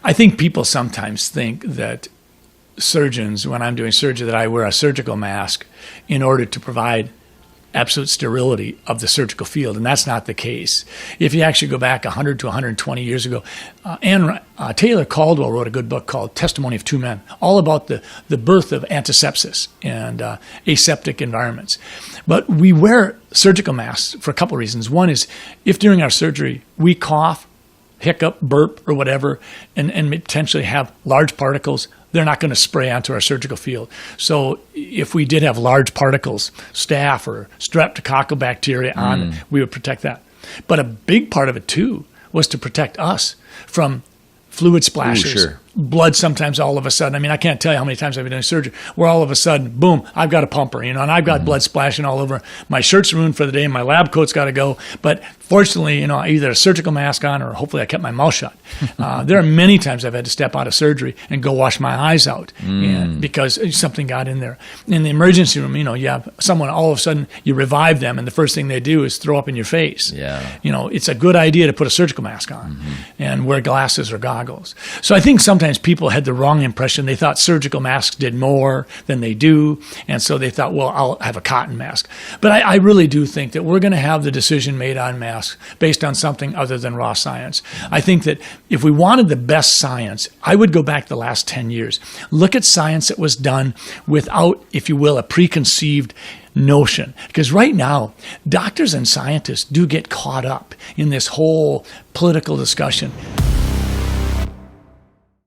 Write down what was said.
I think people sometimes think that surgeons, when I'm doing surgery, that I wear a surgical mask in order to provide absolute sterility of the surgical field, and that's not the case. If you actually go back 100 to 120 years ago, Taylor Caldwell wrote a good book called Testimony of Two Men, all about the birth of antisepsis and aseptic environments. But we wear surgical masks for a couple of reasons. One is if during our surgery we cough, hiccup, burp, or whatever, and potentially have large particles, they're not going to spray onto our surgical field. So if we did have large particles, staph or streptococcal bacteria on, we would protect that. But a big part of it too was to protect us from fluid splashes, blood sometimes all of a sudden. I mean, I can't tell you how many times I've been doing surgery where all of a sudden, boom, I've got a pumper, and I've got blood splashing all over. My shirt's ruined for the day, and my lab coat's got to go. But fortunately, either a surgical mask on or hopefully I kept my mouth shut. There are many times I've had to step out of surgery and go wash my eyes out and because something got in there. In the emergency room, you have someone all of a sudden, you revive them, and the first thing they do is throw up in your face. Yeah. It's a good idea to put a surgical mask on and wear glasses or goggles. So I think sometimes people had the wrong impression. They thought surgical masks did more than they do, and so they thought, well, I'll have a cotton mask. But I really do think that we're going to have the decision made on masks based on something other than raw science. I think that if we wanted the best science, I would go back the last 10 years. Look at science that was done without, if you will, a preconceived notion. Because right now, doctors and scientists do get caught up in this whole political discussion.